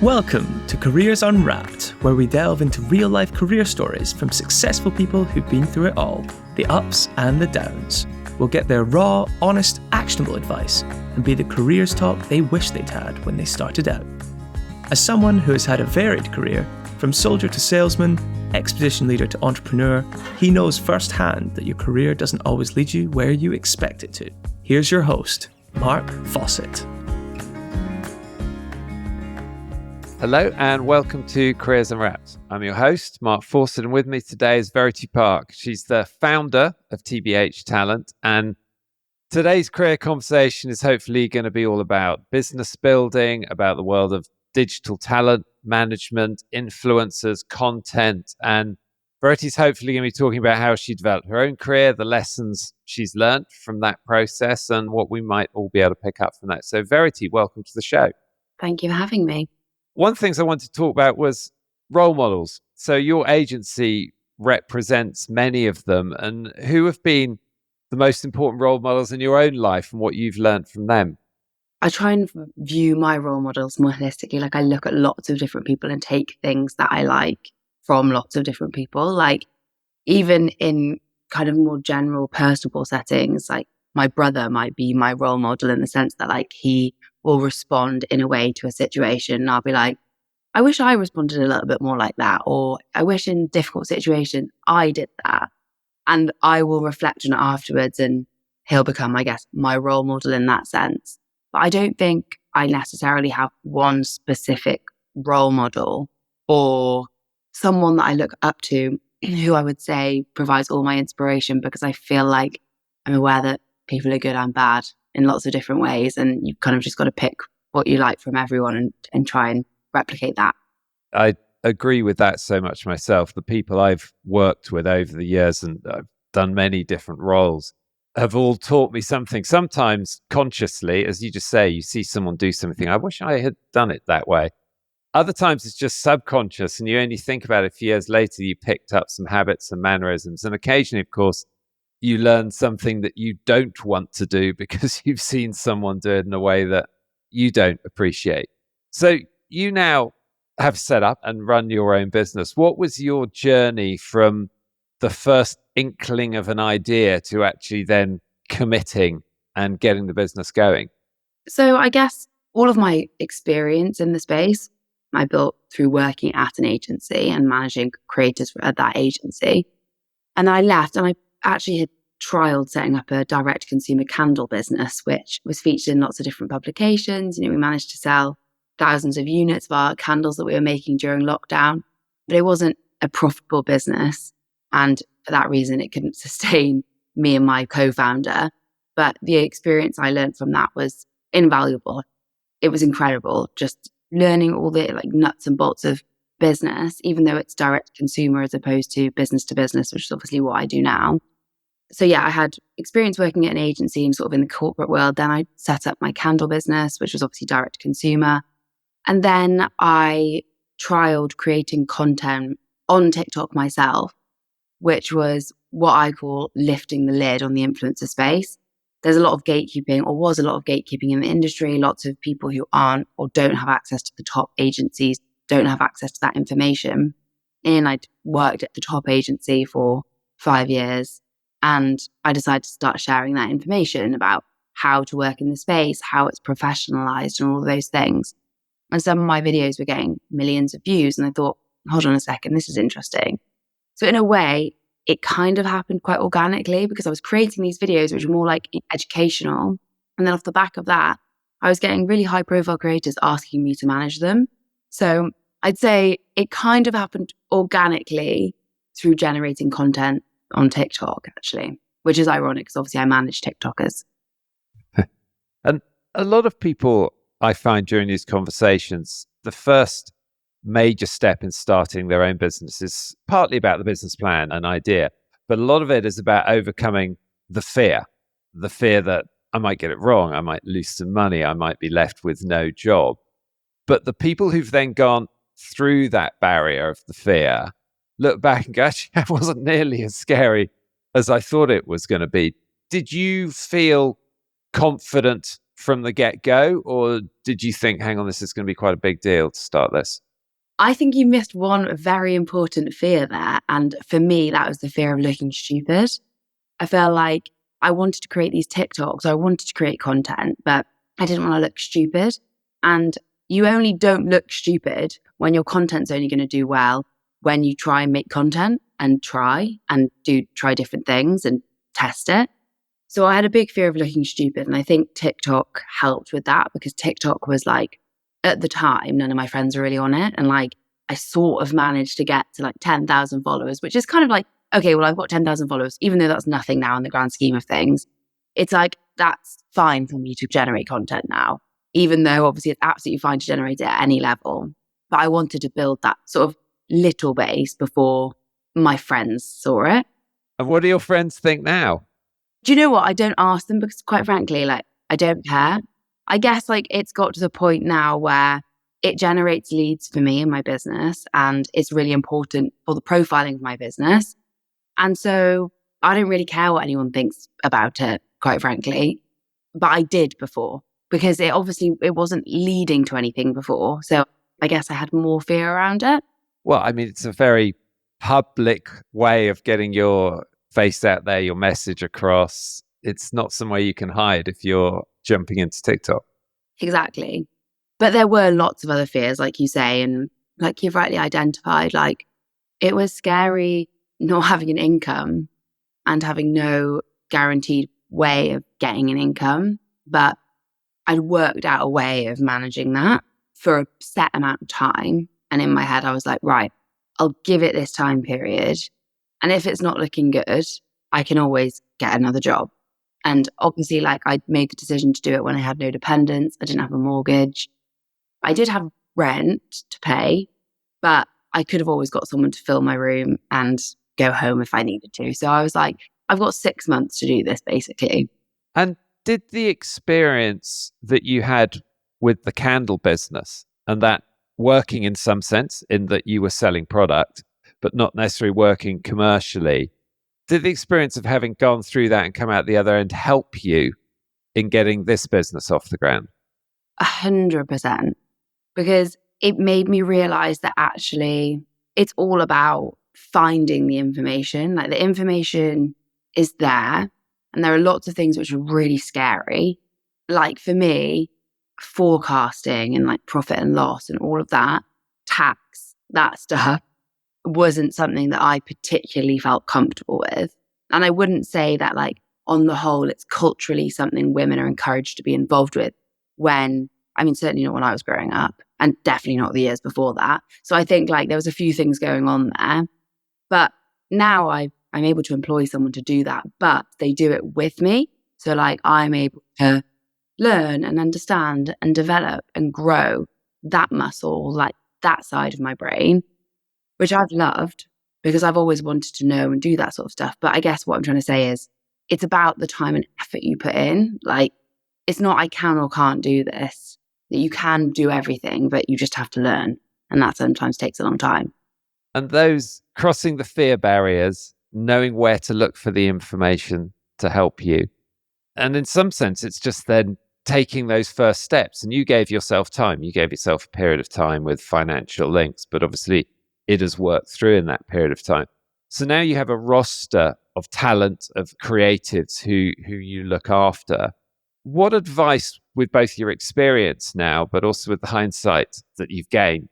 Welcome to Careers Unwrapped, where we delve into real-life career stories from successful people who've been through it all, the ups and the downs. We'll get their raw, honest, actionable advice and be the careers talk they wish they'd had when they started out. As someone who has had a varied career, from soldier to salesman, expedition leader to entrepreneur, he knows firsthand that your career doesn't always lead you where you expect it to. Here's your host, Mark Fawcett. Hello and welcome to Careers Unwrapped. I'm your host, Mark Fawcett, and with me today is Verity Park. She's the founder of TBH Talent, and today's career conversation is hopefully going to be all about business building, about the world of digital talent management, influencers, content, and Verity's hopefully going to be talking about how she developed her own career, the lessons she's learned from that process, and what we might all be able to pick up from that. So Verity, welcome to the show. Thank you for having me. One of the things I wanted to talk about was role models. So your agency represents many of them, and who have been the most important role models in your own life and what you've learned from them? I try and view my role models more holistically. Like, I look at lots of different people and take things that I like from lots of different people. Like, even in kind of more general personable settings, like my brother might be my role model in the sense that, like, he will respond in a way to a situation. And I'll be like, I wish I responded a little bit more like that. Or I wish in difficult situation I did that. And I will reflect on it afterwards and he'll become, I guess, my role model in that sense. But I don't think I necessarily have one specific role model or someone that I look up to who I would say provides all my inspiration, because I feel like I'm aware that people are good and bad in lots of different ways. And you've kind of just got to pick what you like from everyone and try and replicate that. I agree with that so much myself. The people I've worked with over the years, and I've done many different roles, have all taught me something, sometimes consciously, as you just say, you see someone do something, I wish I had done it that way. Other times it's just subconscious and you only think about it a few years later, you picked up some habits and mannerisms. And occasionally, of course, you learn something that you don't want to do because you've seen someone do it in a way that you don't appreciate. So you now have set up and run your own business. What was your journey from the first inkling of an idea to actually then committing and getting the business going? So I guess all of my experience in the space, I built through working at an agency and managing creators at that agency. And I left and I actually had trialed setting up a direct consumer candle business, which was featured in lots of different publications. We managed to sell thousands of units of our candles that we were making during lockdown, but it wasn't a profitable business. And for that reason, it couldn't sustain me and my co-founder. But the experience I learned from that was invaluable. It was incredible, just learning all the nuts and bolts of business, even though it's direct consumer as opposed to business, which is obviously what I do now. So yeah, I had experience working at an agency and sort of in the corporate world. Then I set up my candle business, which was obviously direct consumer. And then I trialed creating content on TikTok myself, which was what I call lifting the lid on the influencer space. There's a lot of gatekeeping, or was a lot of gatekeeping in the industry. Lots of people who aren't or don't have access to the top agencies don't have access to that information. And I'd worked at the top agency for 5 years. And I decided to start sharing that information about how to work in the space, how it's professionalized and all of those things. And some of my videos were getting millions of views. And I thought, hold on a second, this is interesting. So in a way, it kind of happened quite organically because I was creating these videos which were more like educational. And then off the back of that, I was getting really high profile creators asking me to manage them. So I'd say it kind of happened organically through generating content on TikTok, actually, which is ironic because obviously I manage TikTokers. And a lot of people I find during these conversations, the first major step in starting their own business is partly about the business plan and idea, but a lot of it is about overcoming the fear that I might get it wrong, I might lose some money, I might be left with no job. But the people who've then gone through that barrier of the fear look back and go, actually, that wasn't nearly as scary as I thought it was going to be. Did you feel confident from the get-go, or did you think, hang on, this is going to be quite a big deal to start this? I think you missed one very important fear there. And for me, that was the fear of looking stupid. I felt like I wanted to create these TikToks. I wanted to create content, but I didn't want to look stupid. And you only don't look stupid when your content's only going to do well when you try and make content and try different things and test it. So I had a big fear of looking stupid. And I think TikTok helped with that because TikTok was like, at the time, none of my friends were really on it. And like, I sort of managed to get to like 10,000 followers, which is kind of like, okay, well, I've got 10,000 followers, even though that's nothing now in the grand scheme of things. It's like, that's fine for me to generate content now, even though obviously it's absolutely fine to generate it at any level. But I wanted to build that sort of little base before my friends saw it. And what do your friends think now? Do you know what? I don't ask them because quite frankly, like, I don't care. I guess like it's got to the point now where it generates leads for me and my business, and it's really important for the profiling of my business. And so I don't really care what anyone thinks about it, quite frankly. But I did before because it wasn't leading to anything before. So I guess I had more fear around it. Well, I mean, it's a very public way of getting your face out there, your message across. It's not somewhere you can hide if you're jumping into TikTok. Exactly. But there were lots of other fears, like you say, and like you've rightly identified, like it was scary not having an income and having no guaranteed way of getting an income. But I'd worked out a way of managing that for a set amount of time. And in my head, I was like, right, I'll give it this time period. And if it's not looking good, I can always get another job. And obviously, like I made the decision to do it when I had no dependents. I didn't have a mortgage. I did have rent to pay, but I could have always got someone to fill my room and go home if I needed to. So I was like, I've got 6 months to do this, basically. And did the experience that you had with the candle business and that working in some sense, in that you were selling product, but not necessarily working commercially, did the experience of having gone through that and come out the other end help you in getting this business off the ground? 100%. Because it made me realize that actually it's all about finding the information. Like the information is there, and there are lots of things which are really scary. Like for me, forecasting and like profit and loss and all of that, tax, that stuff wasn't something that I particularly felt comfortable with. And I wouldn't say that like on the whole, it's culturally something women are encouraged to be involved with certainly not when I was growing up, and definitely not the years before that. So I think like there was a few things going on there, but now I'm able to employ someone to do that, but they do it with me. So like I'm able to learn and understand and develop and grow that muscle, like that side of my brain, which I've loved because I've always wanted to know and do that sort of stuff. But I guess what I'm trying to say is it's about the time and effort you put in. Like it's not I can or can't do this, that you can do everything, but you just have to learn. And that sometimes takes a long time. And those crossing the fear barriers, knowing where to look for the information to help you. And in some sense, it's just then taking those first steps. And you gave yourself time. You gave yourself a period of time with financial links, but obviously it has worked through in that period of time. So now you have a roster of talent, of creatives who you look after. What advice, with both your experience now, but also with the hindsight that you've gained,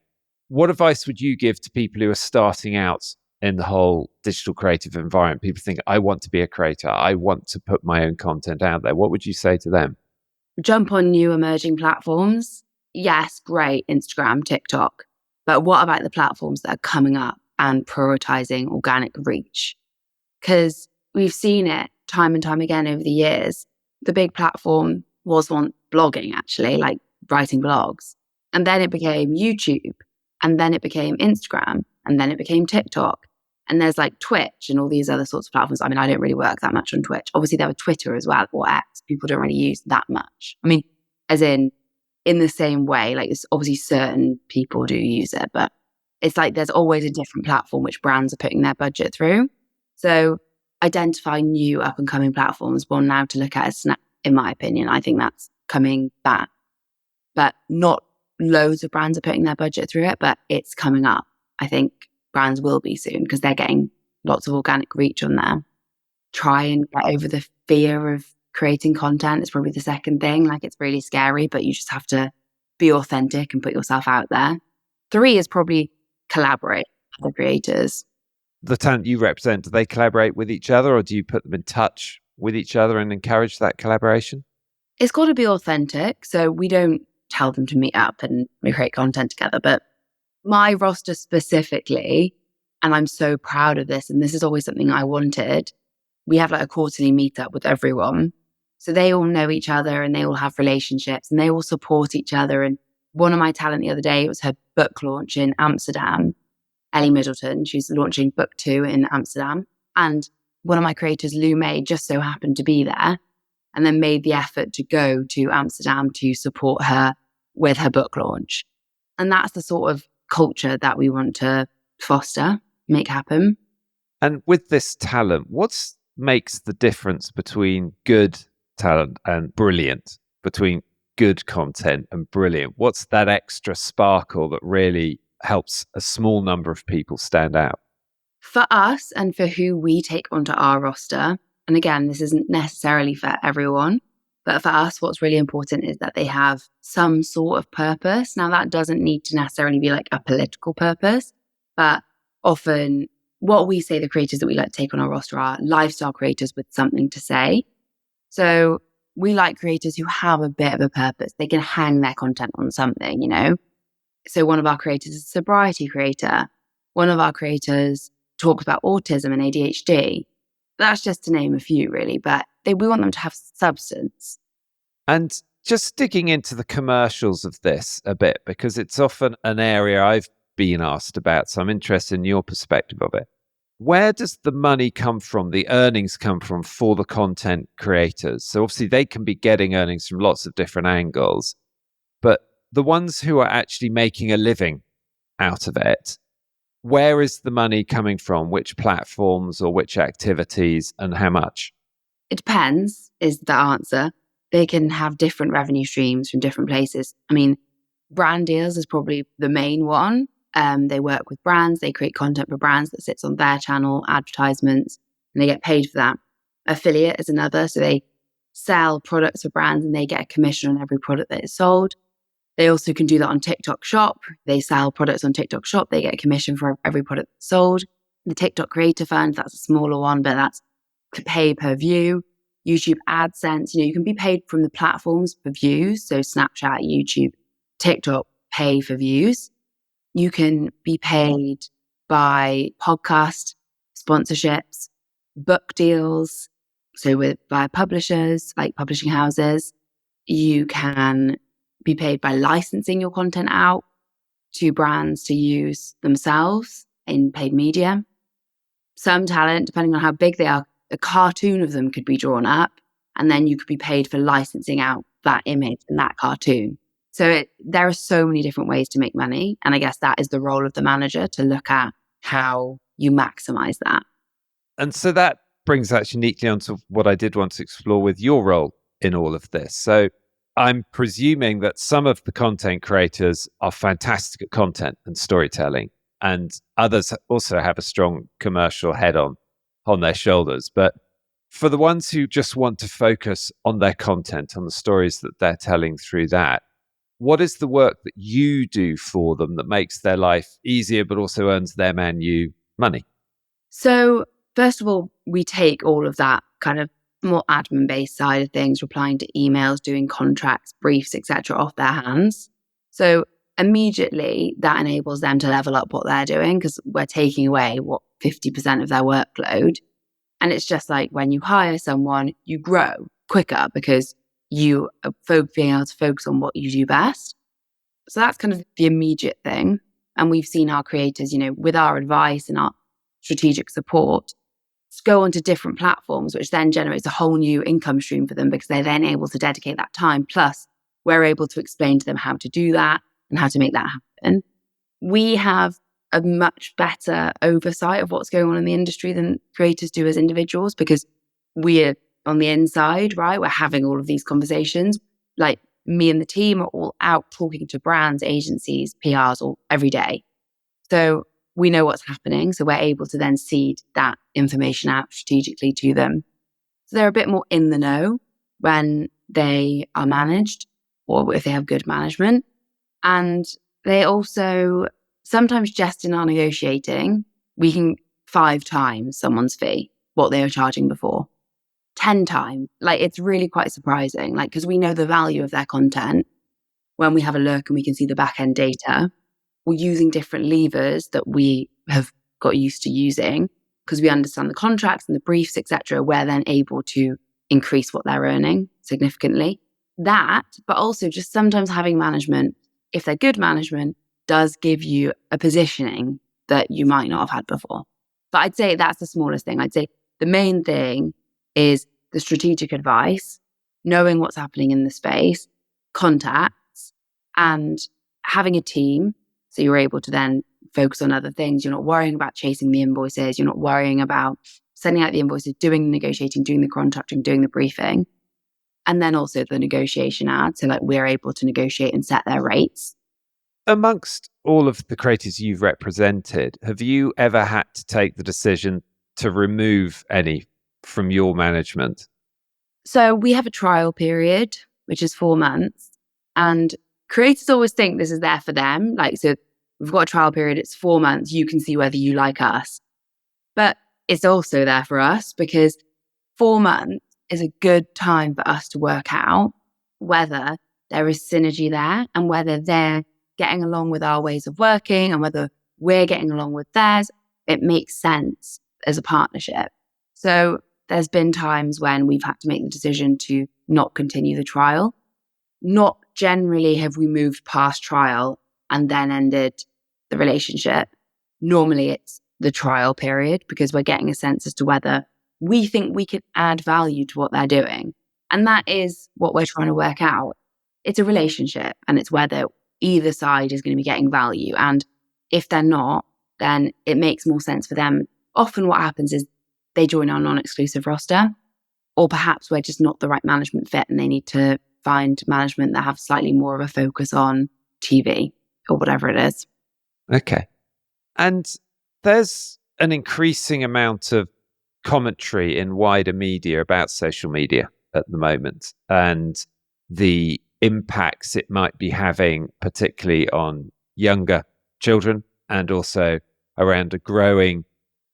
what advice would you give to people who are starting out in the whole digital creative environment? People think, I want to be a creator. I want to put my own content out there. What would you say to them? Jump on new emerging platforms. Yes, great, Instagram, TikTok. But what about the platforms that are coming up and prioritizing organic reach? Because we've seen it time and time again over the years. The big platform was once blogging, actually, like writing blogs. And then it became YouTube. And then it became Instagram. And then it became TikTok. And there's like Twitch and all these other sorts of platforms. I mean, I don't really work that much on Twitch. Obviously, there was Twitter as well, or X. People don't really use that much. I mean, as in the same way, like it's obviously certain people do use it, but it's like there's always a different platform which brands are putting their budget through. So identify new up and coming platforms. One now to look at is Snap, in my opinion. I think that's coming back. But not loads of brands are putting their budget through it, but it's coming up. I think brands will be soon because they're getting lots of organic reach on there. Try and get over the fear of creating content. It's probably the second thing. Like, it's really scary, but you just have to be authentic and put yourself out there. 3 is probably collaborate with the creators. The talent you represent, do they collaborate with each other, or do you put them in touch with each other and encourage that collaboration? It's got to be authentic. So we don't tell them to meet up and we create content together. But my roster specifically, and I'm so proud of this, and this is always something I wanted, we have like a quarterly meetup with everyone. So they all know each other and they all have relationships and they all support each other. And one of my talent the other day, it was her book launch in Amsterdam. Ellie Middleton, she's launching book 2 in Amsterdam. And one of my creators, Lou May, just so happened to be there and then made the effort to go to Amsterdam to support her with her book launch. And that's the sort of culture that we want to foster, make happen. And with this talent, what makes the difference between good talent and brilliant, between good content and brilliant? What's that extra sparkle that really helps a small number of people stand out? For us and for who we take onto our roster, and again, this isn't necessarily for everyone, but for us, what's really important is that they have some sort of purpose. Now, that doesn't need to necessarily be like a political purpose, but often what we say the creators that we like to take on our roster are lifestyle creators with something to say. So we like creators who have a bit of a purpose. They can hang their content on something, you know? So one of our creators is a sobriety creator. One of our creators talks about autism and ADHD. That's just to name a few, really, but we want them to have substance. And just digging into the commercials of this a bit, because it's often an area I've been asked about, so I'm interested in your perspective of it. Where does the money come from, the earnings come from for the content creators? So obviously they can be getting earnings from lots of different angles, but the ones who are actually making a living out of it, where is the money coming from? Which platforms or which activities, and how much? It depends, is the answer. They can have different revenue streams from different places. I mean, brand deals is probably the main one. They work with brands, they create content for brands that sits on their channel, advertisements, and they get paid for that. Affiliate is another. So they sell products for brands and they get a commission on every product that is sold. They also can do that on TikTok Shop. They sell products on TikTok Shop. They get a commission for every product sold. The TikTok Creator Fund, that's a smaller one, but that's pay per view. YouTube AdSense, you can be paid from the platforms for views. So Snapchat, YouTube, TikTok pay for views. You can be paid by podcast sponsorships, book deals. So by publishers, like publishing houses. You can be paid by licensing your content out to brands to use themselves in paid media. Some talent, depending on how big they are, a cartoon of them could be drawn up, and then you could be paid for licensing out that image and that cartoon. So there are so many different ways to make money. And I guess that is the role of the manager, to look at how you maximize that. And so that brings actually neatly onto what I did want to explore with your role in all of this. So I'm presuming that some of the content creators are fantastic at content and storytelling, and others also have a strong commercial head on their shoulders. But for the ones who just want to focus on their content, on the stories that they're telling through that, what is the work that you do for them that makes their life easier, but also earns them and you money? So first of all, we take all of that kind of more admin-based side of things, replying to emails, doing contracts, briefs, etc., off their hands. So immediately that enables them to level up what they're doing, because we're taking away 50% of their workload. And it's just like when you hire someone, you grow quicker because you are being able to focus on what you do best. So that's kind of the immediate thing. And we've seen our creators, with our advice and our strategic support, go onto different platforms, which then generates a whole new income stream for them because they're then able to dedicate that time. Plus, we're able to explain to them how to do that and how to make that happen. We have a much better oversight of what's going on in the industry than creators do as individuals, because we're on the inside, right? We're having all of these conversations. like me and the team are all out talking to brands, agencies, PRs all every day. So we know what's happening. So we're able to then seed that information out strategically to them. So they're a bit more in the know when they are managed or if they have good management. And they also sometimes just in our negotiating, we can 5 times someone's fee, what they were charging before, 10 times. Like it's really quite surprising, like because we know the value of their content when we have a look and we can see the back end data. We're using different levers that we have got used to using because we understand the contracts and the briefs, etc. We're then able to increase what they're earning significantly. That, but also just sometimes having management, if they're good management, does give you a positioning that you might not have had before. But I'd say that's the smallest thing. I'd say the main thing is the strategic advice, knowing what's happening in the space, contacts, and having a team. So you're able to then focus on other things. You're not worrying about chasing the invoices. You're not worrying about sending out the invoices, doing the negotiating, doing the contracting, doing the briefing. And then also the negotiation ad. So like we're able to negotiate and set their rates. Amongst all of the creators you've represented, have you ever had to take the decision to remove any from your management? So we have a trial period, which is 4 months. And creators always think this is there for them. Like, so we've got a trial period, it's 4 months, you can see whether you like us. But it's also there for us because 4 months is a good time for us to work out whether there is synergy there and whether they're getting along with our ways of working and whether we're getting along with theirs. It makes sense as a partnership. So there's been times when we've had to make the decision to not continue the trial. Not generally have we moved past trial and then ended the relationship. Normally it's the trial period because we're getting a sense as to whether we think we can add value to what they're doing. And that is what we're trying to work out. It's a relationship and it's whether either side is going to be getting value. And if they're not, then it makes more sense for them. Often what happens is they join our non-exclusive roster, or perhaps we're just not the right management fit and they need to find management that have slightly more of a focus on TV or whatever it is. Okay. And there's an increasing amount of commentary in wider media about social media at the moment and the impacts it might be having, particularly on younger children, and also around a growing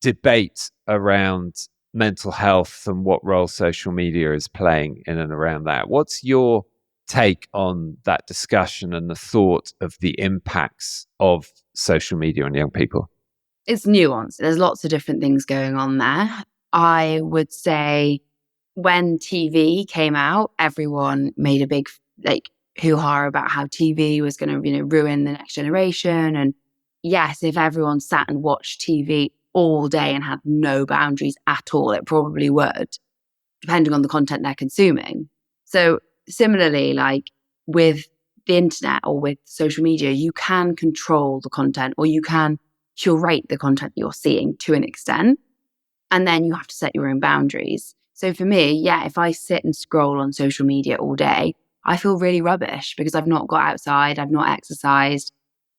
debate around mental health and what role social media is playing in and around that. What's your take on that discussion and the thought of the impacts of social media on young people? It's nuanced. There's lots of different things going on there. I would say when TV came out, everyone made a big hoo-ha about how TV was going to, ruin the next generation. And yes, if everyone sat and watched TV all day and had no boundaries at all, it probably would, depending on the content they're consuming. So similarly, like with the internet or with social media, you can control the content or you can curate the content you're seeing to an extent. And then you have to set your own boundaries. So for me, if I sit and scroll on social media all day, I feel really rubbish because I've not got outside, I've not exercised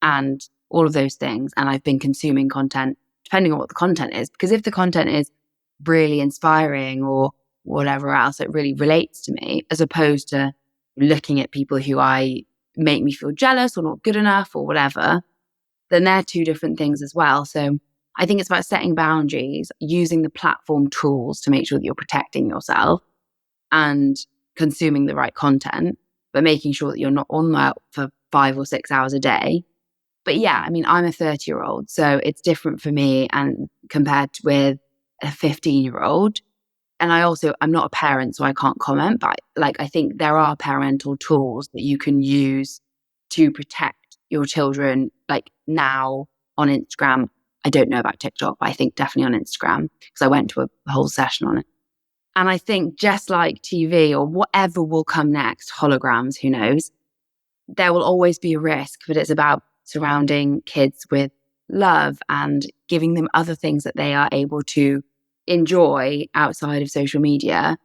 and all of those things. And I've been consuming content depending on what the content is. Because if the content is really inspiring or whatever else, it really relates to me, as opposed to looking at people who make me feel jealous or not good enough or whatever, then they're two different things as well. So I think it's about setting boundaries, using the platform tools to make sure that you're protecting yourself and consuming the right content, but making sure that you're not on that for 5 or 6 hours a day. But I'm a 30-year-old, so it's different for me and compared with a 15-year-old. And I'm not a parent, so I can't comment, but I think there are parental tools that you can use to protect your children, like now on Instagram. I don't know about TikTok, but I think definitely on Instagram because I went to a whole session on it. And I think just like TV or whatever will come next, holograms, who knows, there will always be a risk, but it's about surrounding kids with love and giving them other things that they are able to enjoy outside of social media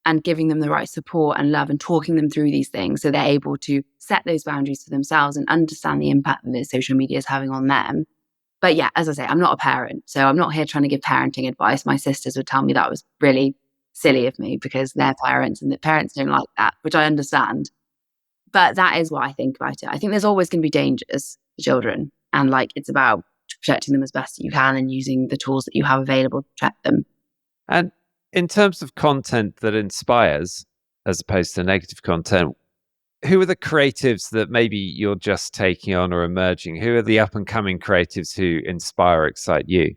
and giving them the right support and love and talking them through these things so they're able to set those boundaries for themselves and understand the impact that social media is having on them. But yeah, as I say, I'm not a parent, so I'm not here trying to give parenting advice. My sisters would tell me that was really silly of me because they're parents and the parents don't like that, which I understand. But that is what I think about it. I think there's always going to be dangers for children, and like it's about protecting them as best you can and using the tools that you have available to protect them. And in terms of content that inspires, as opposed to negative content, who are the creatives that maybe you're just taking on or emerging? Who are the up and coming creatives who inspire or excite you?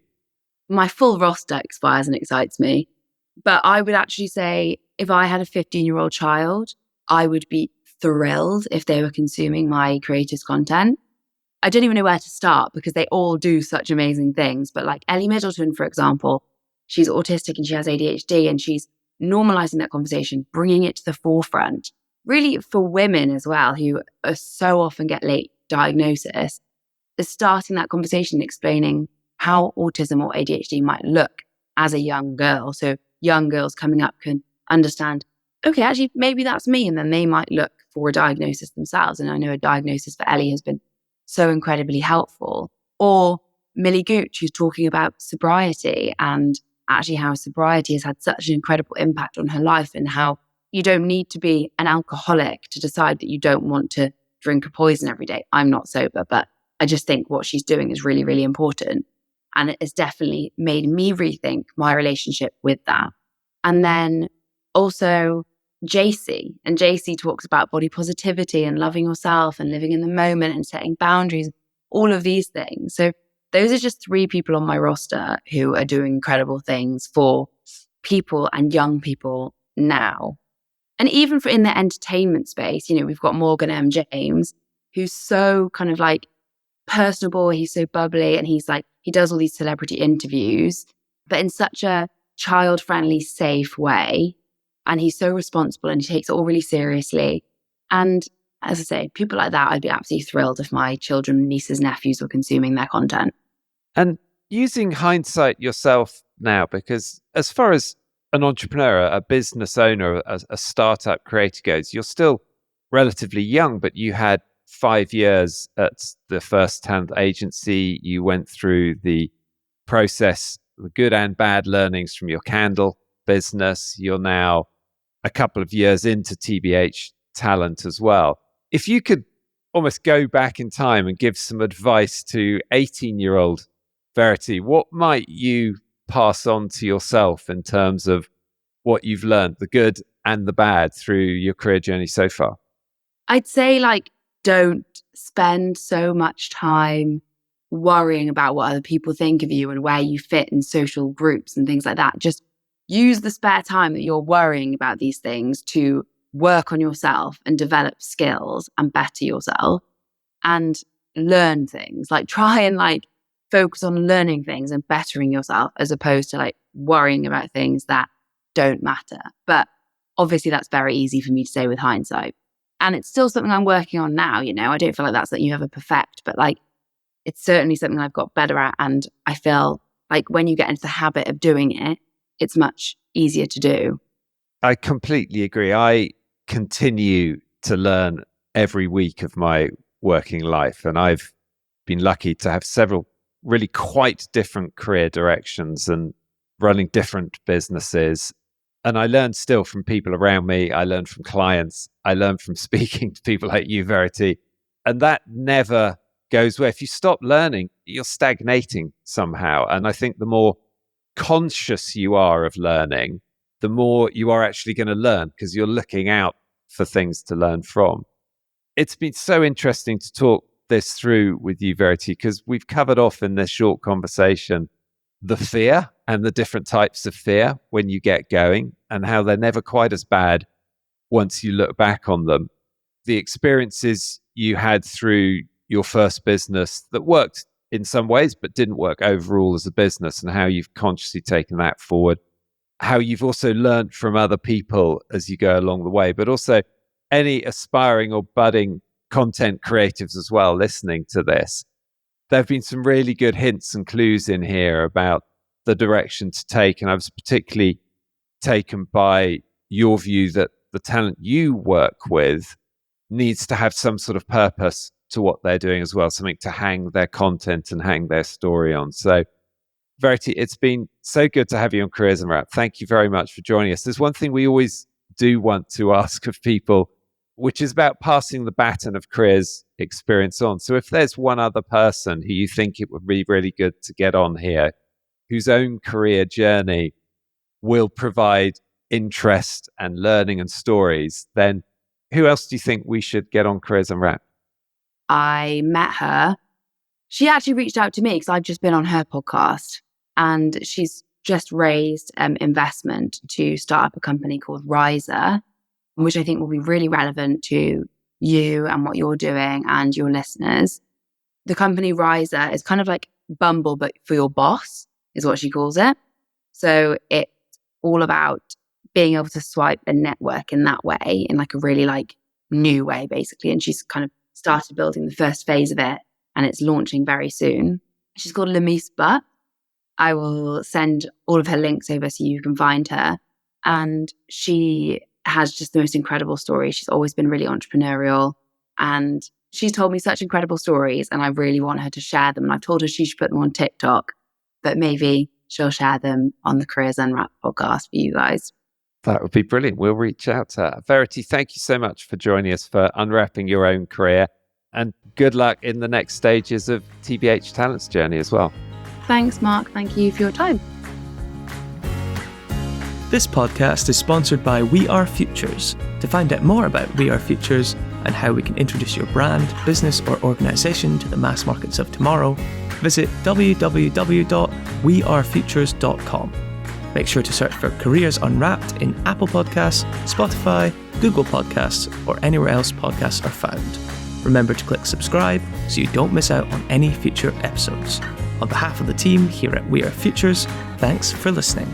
My full roster inspires and excites me. But I would actually say if I had a 15-year-old child, I would be thrilled if they were consuming my creators' content. I don't even know where to start because they all do such amazing things. But like Ellie Middleton, for example, she's autistic and she has ADHD, and she's normalizing that conversation, bringing it to the forefront, really for women as well, who are so often get late diagnosis, is starting that conversation, explaining how autism or ADHD might look as a young girl. So young girls coming up can understand, okay, actually, maybe that's me. And then they might look for a diagnosis themselves. And I know a diagnosis for Ellie has been so incredibly helpful. Or Millie Gooch, who's talking about sobriety and actually how sobriety has had such an incredible impact on her life, and how you don't need to be an alcoholic to decide that you don't want to drink a poison every day. I'm not sober, but I just think what she's doing is really, really important. And it has definitely made me rethink my relationship with that. And then also JC. And JC talks about body positivity and loving yourself and living in the moment and setting boundaries, all of these things. So those are just 3 people on my roster who are doing incredible things for people and young people now. And even for in the entertainment space, you know, we've got Morgan M. James, who's so kind of like personable. He's so bubbly, and he's like, he does all these celebrity interviews, but in such a child-friendly, safe way. And he's so responsible and he takes it all really seriously. And as I say, people like that, I'd be absolutely thrilled if my children, nieces, nephews were consuming their content. And using hindsight yourself now, because as far as an entrepreneur, a business owner, a startup creator goes, you're still relatively young, but you had 5 years at the first-hand agency. You went through the process, the good and bad learnings from your candle business. You're now a couple of years into TBH Talent as well. If you could almost go back in time and give some advice to 18-year-old Verity, what might you pass on to yourself in terms of what you've learned, the good and the bad, through your career journey so far? I'd say, like, don't spend so much time worrying about what other people think of you and where you fit in social groups and things like that. Just use the spare time that you're worrying about these things to work on yourself and develop skills and better yourself and learn things. Like, try and like focus on learning things and bettering yourself as opposed to like worrying about things that don't matter. But obviously that's very easy for me to say with hindsight. And it's still something I'm working on now, you know. I don't feel like that's something you ever perfect, but like it's certainly something I've got better at. And I feel like when you get into the habit of doing it, it's much easier to do. I completely agree. I continue to learn every week of my working life, and I've been lucky to have several really quite different career directions and running different businesses. And I learn still from people around me. I learn from clients. I learn from speaking to people like you, Verity. And that never goes away. If you stop learning, you're stagnating somehow. And I think the more conscious you are of learning, the more you are actually going to learn, because you're looking out for things to learn from. It's been so interesting to talk this through with you, Verity, because we've covered off in this short conversation the fear and the different types of fear when you get going, and how they're never quite as bad once you look back on them. The experiences you had through your first business that worked in some ways but didn't work overall as a business, and how you've consciously taken that forward. How you've also learned from other people as you go along the way, but also any aspiring or budding content creatives as well listening to this. There have been some really good hints and clues in here about the direction to take, and I was particularly taken by your view that the talent you work with needs to have some sort of purpose to what they're doing as well, something to hang their content and hang their story on. So, Verity, it's been so good to have you on Careers Unwrapped. Thank you very much for joining us. There's one thing we always do want to ask of people, which is about passing the baton of careers experience on. So if there's one other person who you think it would be really good to get on here, whose own career journey will provide interest and learning and stories, then who else do you think we should get on Careers Unwrapped? I met her. She actually reached out to me because I've just been on her podcast, and she's just raised investment to start up a company called Riser, which I think will be really relevant to you and what you're doing and your listeners. The company Riser is kind of like Bumble, but for your boss, is what she calls it. So it's all about being able to swipe and network in that way, in like a really like new way, basically. And she's kind of started building the first phase of it, and it's launching very soon. She's called Lemise Butt. I will send all of her links over so you can find her. And she has just the most incredible story. She's always been really entrepreneurial, and she's told me such incredible stories, and I really want her to share them. And I've told her she should put them on TikTok, but maybe she'll share them on the Careers Unwrapped podcast for you guys. That would be brilliant. We'll reach out to her. Verity, thank you so much for joining us, for unwrapping your own career, and good luck in the next stages of TBH Talent's journey as well. Thanks, Mark. Thank you for your time. This podcast is sponsored by We Are Futures. To find out more about We Are Futures and how we can introduce your brand, business, or organisation to the mass markets of tomorrow, visit www.wearefutures.com. Make sure to search for Careers Unwrapped in Apple Podcasts, Spotify, Google Podcasts, or anywhere else podcasts are found. Remember to click subscribe so you don't miss out on any future episodes. On behalf of the team here at We Are Futures, thanks for listening.